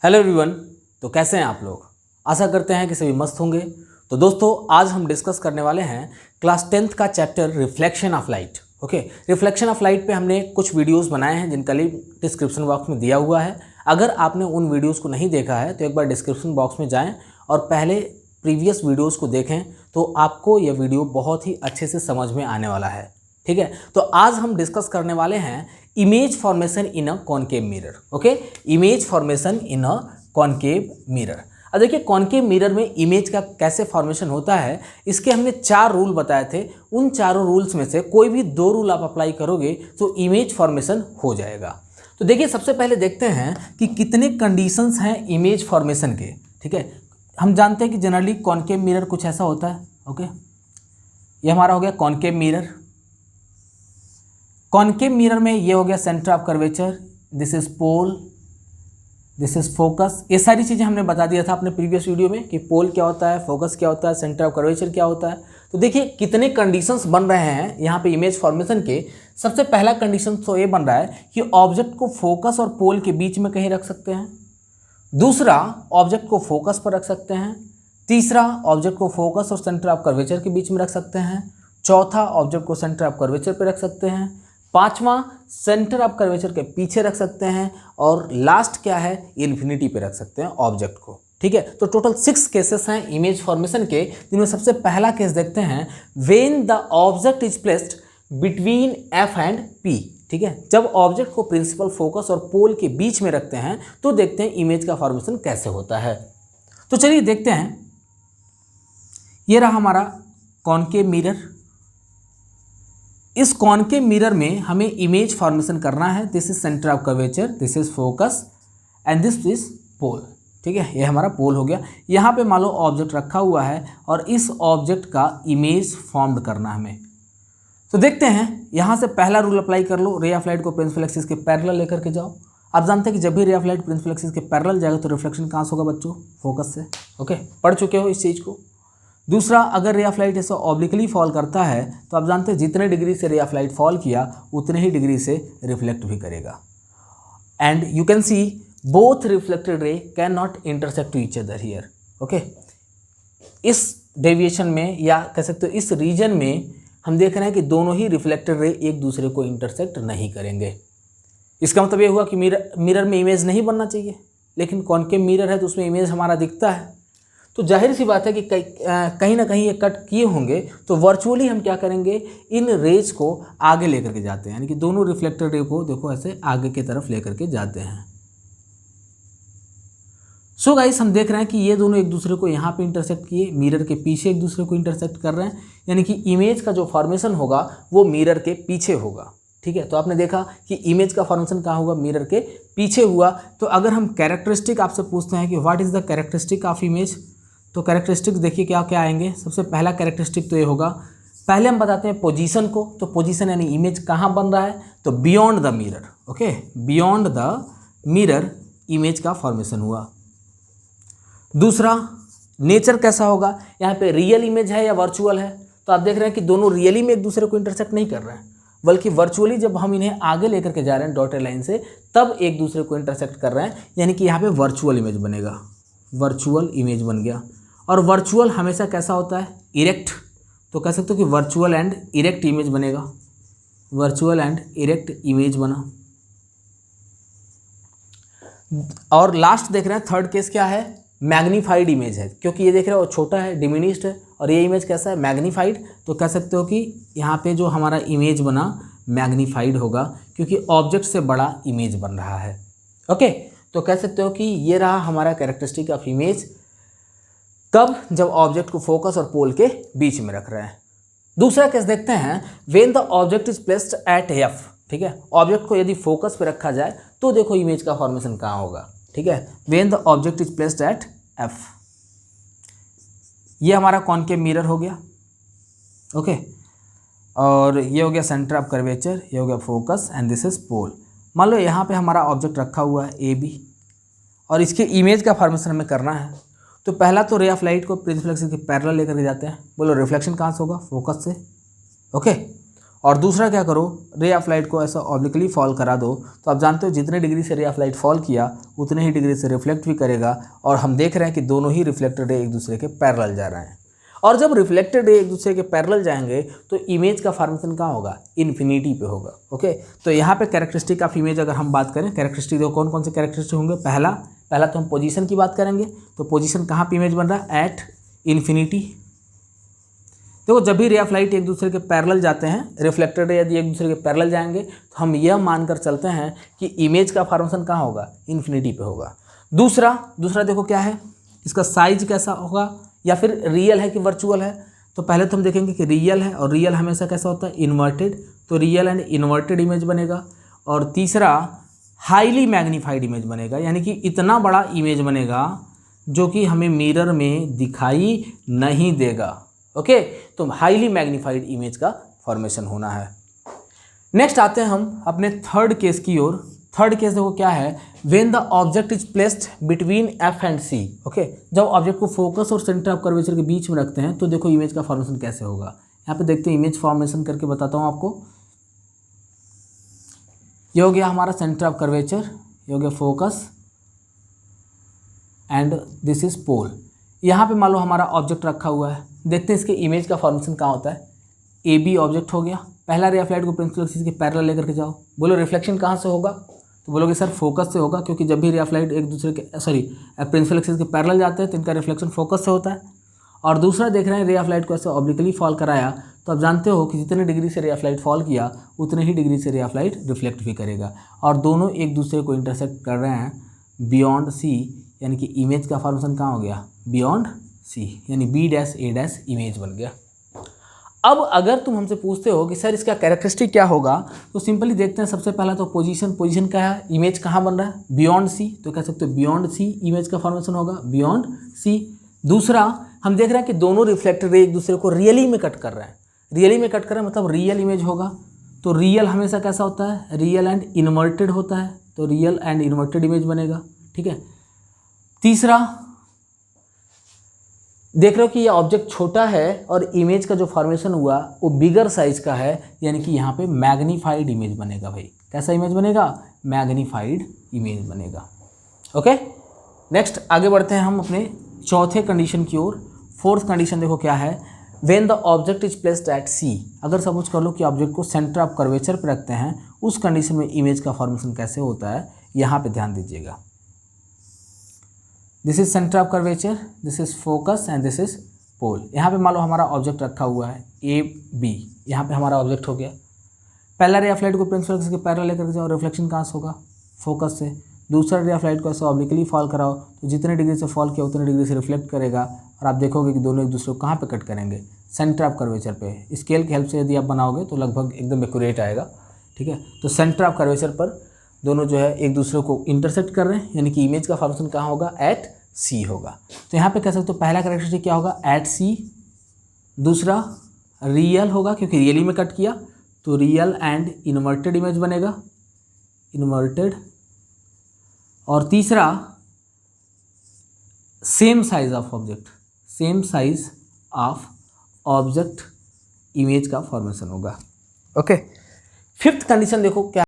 Hello everyone. तो कैसे हैं आप लोग? आशा करते हैं कि सभी मस्त होंगे। तो दोस्तों, आज हम डिस्कस करने वाले हैं क्लास 10th का chapter reflection of light. Okay, reflection of light पे हमने कुछ वीडियोस बनाए हैं जिनका लिंक डिस्क्रिप्शन बॉक्स में दिया हुआ है। अगर आपने उन वीडियोस को नहीं देखा है तो एक बार डिस्क्रिप्शन बॉक्स में जाएं और पहले प्रीवियस वीडियोज़ को देखें, तो आपको यह वीडियो बहुत ही अच्छे से समझ में आने वाला है। ठीक है, तो आज हम डिस्कस करने वाले हैं image formation in a concave mirror. Okay, image formation in a concave mirror. अब देखिए, कॉनकेव मिरर में इमेज का कैसे फॉर्मेशन होता है, इसके हमने 4 रूल बताए थे। उन चारों रूल्स में से कोई भी 2 रूल आप अप्लाई करोगे तो इमेज फॉर्मेशन हो जाएगा। तो देखिए, सबसे पहले देखते हैं कि कितने कंडीशंस हैं इमेज फॉर्मेशन के। ठीक है, हम जानते हैं कि जनरली कॉनकेव मिरर कुछ ऐसा होता है। ओके, ये हमारा हो गया कॉनकेव मिरर। कॉनकेव मिरर में ये हो गया centre of curvature, this is pole, this is focus. ये सारी चीज़ें हमने बता दिया था अपने प्रीवियस वीडियो में कि पोल क्या होता है, फोकस क्या होता है, सेंटर ऑफ कर्वेचर क्या होता है। तो देखिए कितने कंडीशंस बन रहे हैं यहाँ पे इमेज फॉर्मेशन के। सबसे पहला कंडीशन तो ये बन रहा है कि ऑब्जेक्ट को फोकस और पोल के बीच में कहीं रख सकते हैं। दूसरा, ऑब्जेक्ट को फोकस पर रख सकते हैं। तीसरा, ऑब्जेक्ट को फोकस और सेंटर ऑफ कर्वेचर के बीच में रख सकते हैं। चौथा, ऑब्जेक्ट को सेंटर ऑफ कर्वेचर पर रख सकते हैं। पांचवा, सेंटर ऑफ कर्वेचर के पीछे रख सकते हैं। और लास्ट क्या है, इन्फिनिटी पे रख सकते हैं ऑब्जेक्ट को। ठीक है, तो टोटल 6 केसेस हैं इमेज फॉर्मेशन के, जिनमें सबसे पहला केस देखते हैं, when the object is placed between F and P. ठीक है, जब ऑब्जेक्ट को प्रिंसिपल, फोकस और पोल के बीच में रखते हैं तो देखते हैं इमेज का फॉर्मेशन कैसे होता है। तो चलिए देखते हैं। ये रहा हमारा कॉनकेव मिरर। इस कॉनकेव मिरर में हमें इमेज फॉर्मेशन करना है। This is centre of curvature, this is focus and this is pole. ठीक है, ये हमारा पोल हो गया। यहाँ पे मान लो ऑब्जेक्ट रखा हुआ है और इस ऑब्जेक्ट का इमेज फॉर्म करना है हमें। तो देखते हैं, यहाँ से पहला रूल अप्लाई कर लो, रे ऑफ लाइट को प्रिंसिपल एक्सिस के पैरेलल लेकर के जाओ। आप जानते हैं कि जब भी ray of light principal axis के पैरेलल जाएगा तो रिफ्लेक्शन कहाँ से होगा बच्चों? फोकस से। ओके, पढ़ चुके हो इस चीज़ को। दूसरा, अगर रे ऑफ लाइट ऐसा ऑब्लिकली फॉल करता है तो आप जानते हैं जितने डिग्री से रे ऑफ लाइट फॉल किया उतने ही डिग्री से रिफ्लेक्ट भी करेगा। And you can see both reflected ray can not intersect to each other here. Okay, इस डेविएशन में या कह सकते हो इस रीजन में हम देख रहे हैं कि दोनों ही रिफ्लेक्टेड रे एक दूसरे को इंटरसेक्ट नहीं करेंगे। इसका मतलब ये हुआ कि मिरर में इमेज नहीं बनना चाहिए, लेकिन कॉनकेव मिरर है तो उसमें इमेज हमारा दिखता है। तो जाहिर सी बात है कि कहीं ना कहीं ये कट किए होंगे, तो वर्चुअली हम क्या करेंगे, इन रेज को आगे लेकर के जाते हैं, यानी कि दोनों रिफ्लेक्टेड रे को देखो ऐसे आगे की तरफ लेकर के जाते हैं। सो गाइस, हम देख रहे हैं कि ये दोनों एक दूसरे को यहाँ पे इंटरसेक्ट किए, मिरर के पीछे एक दूसरे को इंटरसेक्ट कर रहे हैं, यानी कि इमेज का जो फॉर्मेशन होगा वो मिरर के पीछे होगा। ठीक है, तो आपने देखा कि इमेज का फॉर्मेशन कहाँ होगा, मिरर के पीछे हुआ। तो अगर हम कैरेक्टरिस्टिक आपसे पूछते हैं कि what is the characteristic of image, तो कैरेक्टरिस्टिक देखिए क्या क्या आएंगे। सबसे पहला कैरेक्टरिस्टिक तो ये होगा, पहले हम बताते हैं पोजीशन को। तो पोजीशन यानी इमेज कहाँ बन रहा है, तो beyond the mirror. Okay, beyond the mirror image का फॉर्मेशन हुआ। दूसरा, नेचर कैसा होगा, यहाँ पे रियल इमेज है या वर्चुअल है। तो आप देख रहे हैं कि दोनों रियली में एक दूसरे को इंटरसेक्ट नहीं कर रहे हैं, बल्कि वर्चुअली जब हम इन्हें आगे लेकर के जा रहे हैं डॉटेड लाइन से, तब एक दूसरे को इंटरसेक्ट कर रहे हैं, यानी कि यहाँ पे वर्चुअल इमेज बनेगा। वर्चुअल इमेज बन गया। और वर्चुअल हमेशा कैसा होता है, इरेक्ट। तो कह सकते हो कि वर्चुअल एंड इरेक्ट इमेज बनेगा। वर्चुअल एंड इरेक्ट इमेज बना। और लास्ट देख रहे हैं, थर्ड केस क्या है, मैग्नीफाइड इमेज है, क्योंकि ये देख रहे हो छोटा है, डिमिनिश्ड है, और ये इमेज कैसा है, मैग्नीफाइड। तो कह सकते हो कि यहाँ पे जो हमारा इमेज बना मैग्नीफाइड होगा, क्योंकि ऑब्जेक्ट से बड़ा इमेज बन रहा है। ओके, तो कह सकते हो कि ये रहा हमारा कैरेक्टरिस्टिक ऑफ इमेज। कब, जब ऑब्जेक्ट को फोकस और पोल के बीच में रख रहे हैं। दूसरा केस देखते हैं, when the object is placed eight F. ठीक है, ऑब्जेक्ट को यदि फोकस पे रखा जाए तो देखो इमेज का फॉर्मेशन कहाँ होगा। ठीक है, when the object is placed eight F. ये हमारा कॉनकेव मिरर हो गया। ओके, और ये हो गया सेंटर ऑफ कर्वेचर, ये हो गया focus and this is pole. मान लो यहाँ पे हमारा ऑब्जेक्ट रखा हुआ है ए बी, और इसके इमेज का फॉर्मेशन हमें करना है। तो पहला तो रे ऑफ लाइट को प्रिंसिपल एक्सिस के पैरेलल लेकर के जाते हैं। बोलो रिफ्लेक्शन कहाँ से होगा, फोकस से। ओके, और दूसरा क्या करो, रे ऑफ लाइट को ऐसा ऑब्लिकली फॉल करा दो, तो आप जानते हो जितने डिग्री से रे ऑफ लाइट फॉल किया उतने ही डिग्री से रिफ्लेक्ट भी करेगा। और हम देख रहे हैं कि दोनों ही रिफ्लेक्टेड रे एक दूसरे के पैरेलल जा रहे हैं। और जब रिफ्लेक्टेड रे एक दूसरे के पैरेलल जाएंगे तो इमेज का फॉर्मेशन कहाँ होगा, इन्फिनिटी पे होगा। ओके, तो यहाँ पे कैरेक्टरिस्टिक ऑफ इमेज अगर हम बात करें, कैरेक्टरिस्टिक देखो कौन कौन से कैरेक्टरिस्टिक होंगे। पहला तो हम पोजीशन की बात करेंगे, तो पोजीशन कहाँ पे इमेज बन रहा है, एट इन्फिनिटी। देखो जब भी रे ऑफ लाइट एक दूसरे के पैरेलल जाते हैं, रिफ्लेक्टेड रे यदि एक दूसरे के पैरेलल जाएंगे तो हम यह मानकर चलते हैं कि इमेज का फॉर्मेशन कहाँ होगा, इन्फिनिटी पे होगा। दूसरा देखो क्या है, इसका साइज कैसा होगा, या फिर रियल है कि वर्चुअल है। तो पहले तो हम देखेंगे कि रियल है, और रियल हमेशा कैसा होता है, इन्वर्टेड, तो रियल एंड इन्वर्टेड इमेज बनेगा। और तीसरा हाईली मैग्नीफाइड इमेज बनेगा, यानी कि इतना बड़ा इमेज बनेगा जो कि हमें मिरर में दिखाई नहीं देगा। ओके, तो हाईली मैग्नीफाइड इमेज का फॉर्मेशन होना है। नेक्स्ट आते हैं हम अपने थर्ड केस की ओर। थर्ड केस देखो क्या है, when the object is placed between F and C. Okay, जब ऑब्जेक्ट को फोकस और सेंटर ऑफ कर्वेचर के बीच में रखते हैं तो देखो इमेज का फॉर्मेशन कैसे होगा। यहाँ पे देखते हैं, इमेज फॉर्मेशन करके बताता हूँ आपको। ये हो गया हमारा सेंटर ऑफ कर्वेचर, ये हो गया focus, and this is pole. यहाँ पे मान लो हमारा ऑब्जेक्ट रखा हुआ है, देखते हैं इसके इमेज का फॉर्मेशन कहाँ होता है। ए बी ऑब्जेक्ट हो गया, पहला रे ऑफ लाइट को प्रिंसिपल एक्सिस के पैरेलल लेकर के जाओ। बोलो रिफ्लेक्शन कहाँ से होगा, तो बोलोगे सर फोकस से होगा, क्योंकि जब भी रे ऑफ लाइट एक दूसरे के प्रिंसिपल एक्सिस के पैरेलल जाते हैं तो इनका रिफ्लेक्शन फोकस से होता है। और दूसरा देख रहे हैं, रे ऑफ लाइट को ऐसे ऑब्लिकली फॉल कराया, तो आप जानते हो कि जितने डिग्री से रे ऑफ लाइट फॉल किया उतने ही डिग्री से रे ऑफ लाइट रिफ्लेक्ट भी करेगा। और दोनों एक दूसरे को इंटरसेक्ट कर रहे हैं बियॉन्ड सी, यानी कि इमेज का फॉर्मेशन कहाँ हो गया, बियॉन्ड सी, यानी बी डैश ए डैश इमेज बन गया। अब अगर तुम हमसे पूछते हो कि सर इसका कैरेक्टरिस्टिक क्या होगा, तो सिंपली देखते हैं। सबसे पहला तो पोजीशन क्या है, इमेज कहाँ बन रहा है, बियॉन्ड सी, तो कह सकते हो बियॉन्ड सी इमेज का फॉर्मेशन होगा, बियॉन्ड सी। दूसरा हम देख रहे हैं कि दोनों रिफ्लेक्टेड रे एक दूसरे को रियली में कट कर रहे हैं। रियली में कट कर रहे हैं मतलब रियल इमेज होगा, तो रियल हमेशा कैसा होता है, रियल एंड इन्वर्टेड होता है, तो रियल एंड इन्वर्टेड इमेज बनेगा। ठीक है, तीसरा देख रहे हो कि ये ऑब्जेक्ट छोटा है और इमेज का जो फॉर्मेशन हुआ वो बिगर साइज का है, यानी कि यहाँ पे मैग्नीफाइड इमेज बनेगा। भाई कैसा इमेज बनेगा, मैग्नीफाइड इमेज बनेगा। ओके, नेक्स्ट आगे बढ़ते हैं हम अपने चौथे कंडीशन की ओर। फोर्थ कंडीशन देखो क्या है, when the object is placed at C. अगर सपोज कर लो कि ऑब्जेक्ट को सेंटर ऑफ कर्वेचर पर रखते हैं, उस कंडीशन में इमेज का फॉर्मेशन कैसे होता है, यहाँ पे ध्यान दीजिएगा। This is centre of curvature, this is focus and this is pole. यहाँ पे मान लो हमारा ऑब्जेक्ट रखा हुआ है ए बी, यहाँ पे हमारा ऑब्जेक्ट हो गया। पहला रे ऑफ लाइट को प्रिंसिपल एक्सिस के पैरेलल लेकर जाओ, रिफ्लेक्शन कहाँ से होगा, फोकस से। दूसरा रे ऑफ लाइट को ऐसे ऑब्लिकली फॉल कराओ, तो जितने डिग्री से फॉल किया उतने डिग्री से रिफ्लेक्ट करेगा, और आप देखोगे कि दोनों एक दूसरे को कहाँ पे कट करेंगे, सेंटर ऑफ कर्वेचर पे। स्केल की हेल्प से यदि आप बनाओगे तो लगभग एकदम एक्यूरेट आएगा। ठीक है, तो सेंटर ऑफ कर्वेचर पर दोनों जो है एक दूसरे को इंटरसेक्ट कर रहे हैं, यानी कि इमेज का फॉर्मेशन कहाँ होगा, एट सी होगा। तो यहाँ पे कह सकते हो पहला कैरेक्टरिस्टिक क्या होगा, एट सी। दूसरा रियल होगा, क्योंकि रियली में कट किया, तो रियल एंड इन्वर्टेड इमेज बनेगा, इन्वर्टेड। और तीसरा same size of object, same size of object image का फॉर्मेशन होगा। ओके, फिफ्थ कंडीशन देखो क्या